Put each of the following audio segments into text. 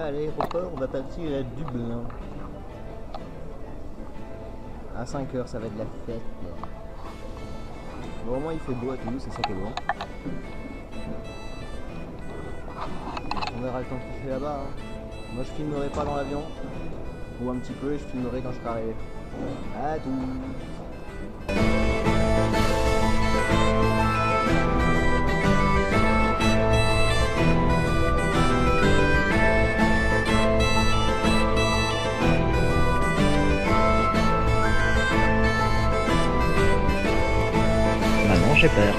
est à l'aéroport, on va partir à Dublin. À 5 h, ça va être la fête. Bon, au moins il fait beau à Toulouse, c'est ça qui est bon. On verra le temps qu'il fait là-bas. Hein. Moi je filmerai pas dans l'avion. Ou un petit peu et je filmerai quand je serai arrivé. À tout. Maman, j'ai peur.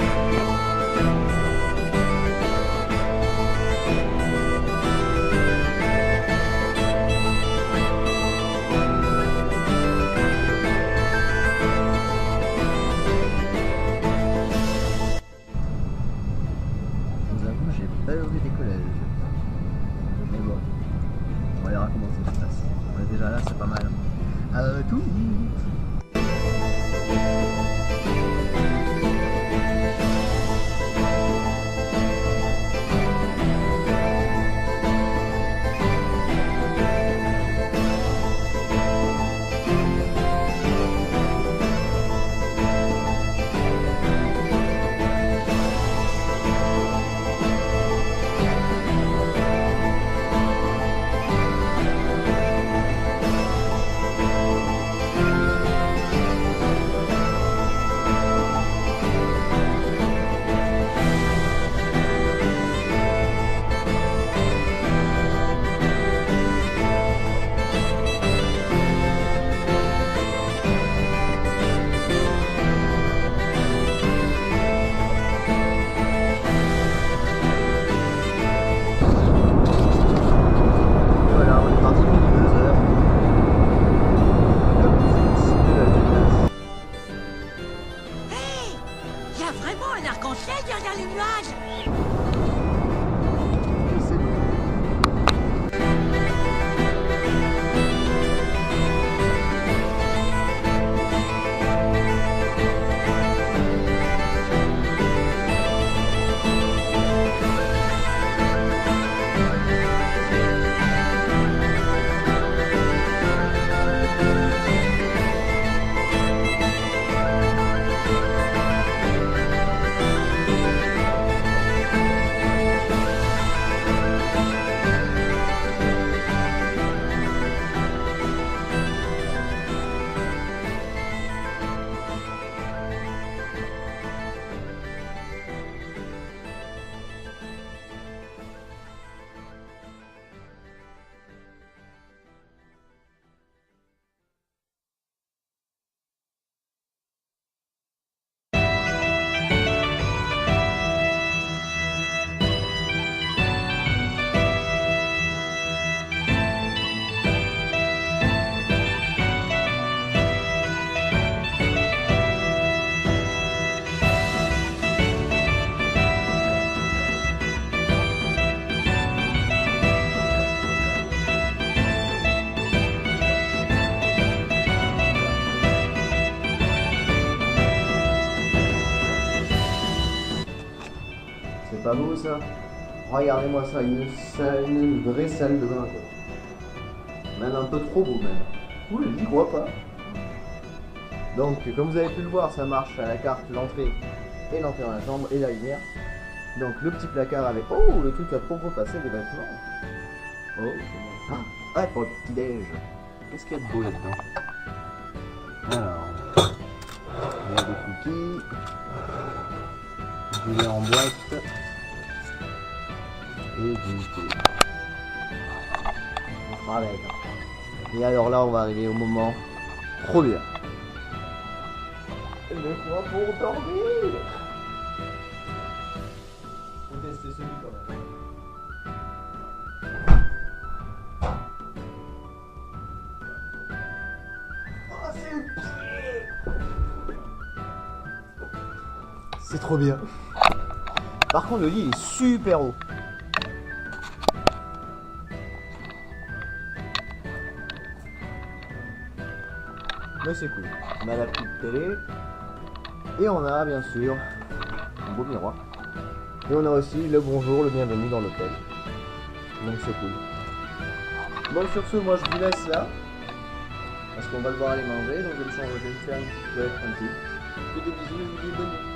J'ai pas eu des collèges. Mais bon, on verra comment ça se passe. On est déjà là, c'est pas mal. Tout. Derrière les nuages. C'est pas beau ça? Regardez-moi ça, une vraie salle de bain quoi. Même un peu trop beau même. Oui, j'y crois pas. Donc comme vous avez pu le voir, ça marche à la carte l'entrée et l'entrée dans la chambre et la lumière. Donc le petit placard avec le truc à trop repasser des vêtements. Pour le petit déj. Qu'est-ce qu'il y a de beau là-dedans? Alors, il y a des cookies, du lait en boîte et du thé. On fera avec. Et alors là, on va arriver au moment trop bien. Le coin pour dormir. Faut tester celui quand même. Oh, c'est le pied. C'est trop bien. Par contre, le lit est super haut. Mais c'est cool. On a la petite télé. Et on a bien sûr un beau miroir. Et on a aussi le bonjour, le bienvenu dans l'hôtel. Donc c'est cool. Bon, sur ce, moi je vous laisse là. Parce qu'on va devoir aller manger, donc je vais me faire une petite toilette tranquille. Que des bisous et je vous dis bonne nuit.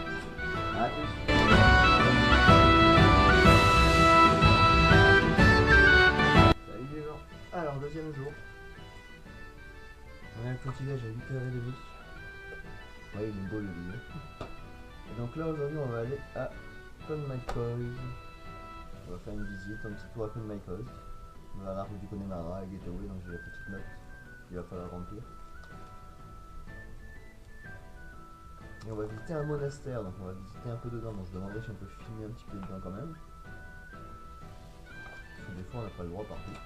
A plus. Salut les gens. Alors, deuxième jour. On a le petit déj à 8h30. Ouais, il est beau le lit. Et donc là aujourd'hui on va aller à Conmacoy. On va faire une visite, un petit tour à Conmacoy. On va à la rue du Connemara à Gateway, donc j'ai la petite note qu'il va falloir remplir. Et on va visiter un monastère, donc on va visiter un peu dedans. Donc je demanderai si on peut filmer un petit peu dedans quand même. Parce que des fois on n'a pas le droit partout.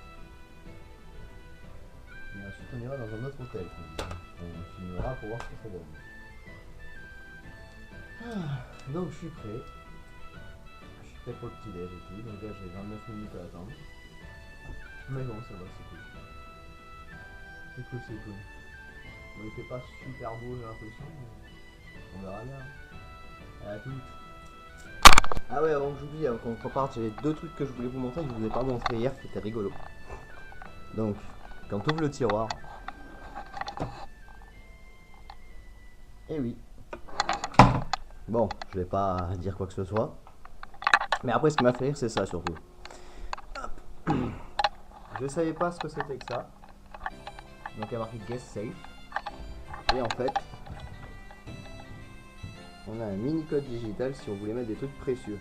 Et ensuite on ira dans un autre hôtel. On filmera pour voir ce que ça donne. Donc je suis prêt. Je suis prêt pour le petit déj et tout. Donc là j'ai 29 minutes à attendre. Mais bon ça va, c'est cool. C'est cool, c'est cool. Bon, il fait pas super beau j'ai l'impression. On verra bien. À toutes. Ah ouais, avant que j'oublie, avant qu'on reparte, j'ai deux trucs que je voulais vous montrer que je vous ai pas montré hier qui étaient rigolos. Donc, quand on ouvre le tiroir. Et oui. Bon, je vais pas dire quoi que ce soit. Mais après, ce qui m'a fait rire, c'est ça surtout. Hop. Je savais pas ce que c'était que ça. Donc, il y a marqué Guest Safe. Et en fait, on a un mini code digital si on voulait mettre des trucs précieux.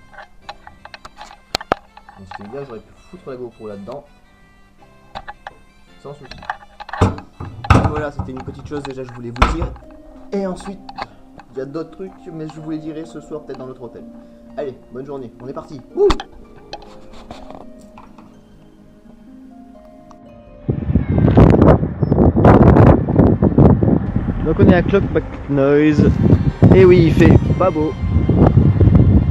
Donc, ce qui veut dire que j'aurais pu foutre la GoPro là-dedans. Sans souci. Donc, voilà, c'était une petite chose déjà que je voulais vous dire. Et ensuite, il y a d'autres trucs, mais je vous les dirai ce soir peut-être dans l'autre hôtel. Allez, bonne journée, on est parti. Wouh! Donc on est à Clocknoise. Et oui, il fait pas beau.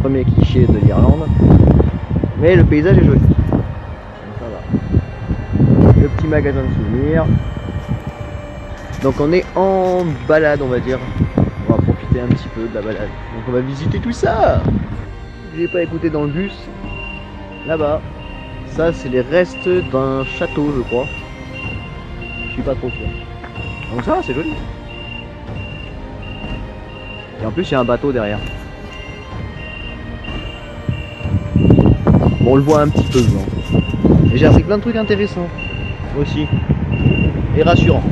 Premier cliché de l'Irlande. Mais le paysage est joli. Donc ça va. Le petit magasin de souvenirs. Donc on est en balade, on va dire. On va profiter un petit peu de la balade. Donc on va visiter tout ça. J'ai pas écouté dans le bus. Là-bas. Ça c'est les restes d'un château je crois. Je suis pas trop sûr. Donc ça va, c'est joli. Et en plus il y a un bateau derrière. Bon, on le voit un petit peu dedans. Et j'ai appris plein de trucs intéressants aussi. Et rassurants.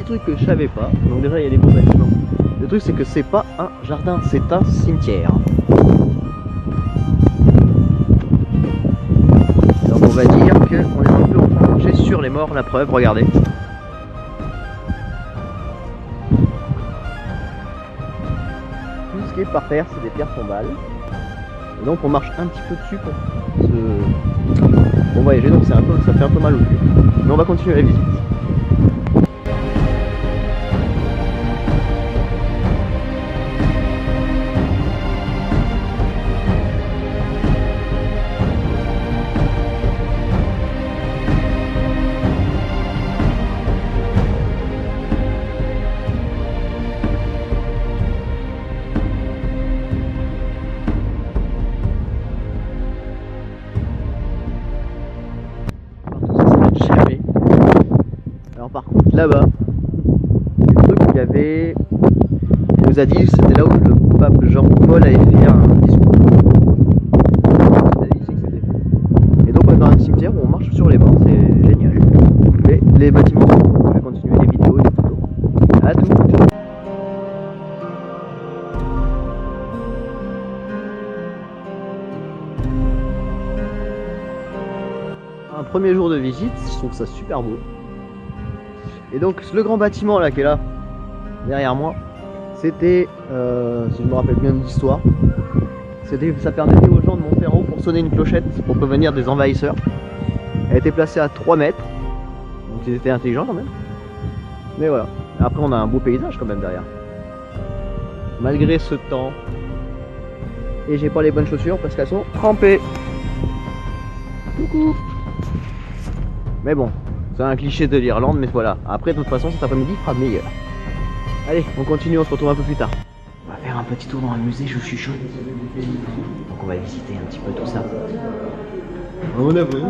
Truc que je savais pas, donc déjà il y a des beaux bâtiments. Le truc c'est que c'est pas un jardin, c'est un cimetière. Donc on va dire qu'on est un peu en train de marcher sur les morts, la preuve, regardez. Tout ce qui est par terre c'est des pierres tombales. Et donc on marche un petit peu dessus pour voyager, donc ça fait un peu mal au cul. Mais on va continuer la visite. Alors par contre là-bas, le truc qu'il y avait, il nous a dit c'était là où le pape Jean-Paul avait fait un discours. Il a dit ici que c'était fait. Et donc on est dans un cimetière où on marche sur les morts, c'est génial. Mais les bâtiments sont beaux, je vais continuer les vidéos et les photos. A tout. Un premier jour de visite, je trouve ça super beau. Et donc le grand bâtiment là qui est là, derrière moi, c'était, si je me rappelle bien de l'histoire, ça permettait aux gens de monter en haut pour sonner une clochette pour prévenir des envahisseurs. Elle était placée à 3 mètres, donc ils étaient intelligents quand même. Mais voilà. Après on a un beau paysage quand même derrière. Malgré ce temps. Et j'ai pas les bonnes chaussures parce qu'elles sont trempées. Coucou. Mais bon, c'est un cliché de l'Irlande, mais voilà. Après de toute façon cet après-midi fera meilleur. Allez, on continue, on se retrouve un peu plus tard. On va faire un petit tour dans le musée, je suis chaud. Donc on va visiter un petit peu tout ça. On a vu.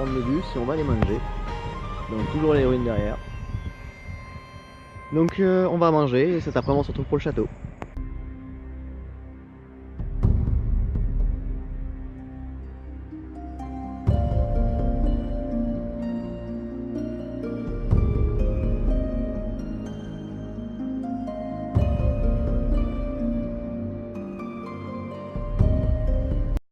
Le bus et on va les manger. Donc toujours les ruines derrière. Donc on va manger et cet après-midi on se retrouve pour le château.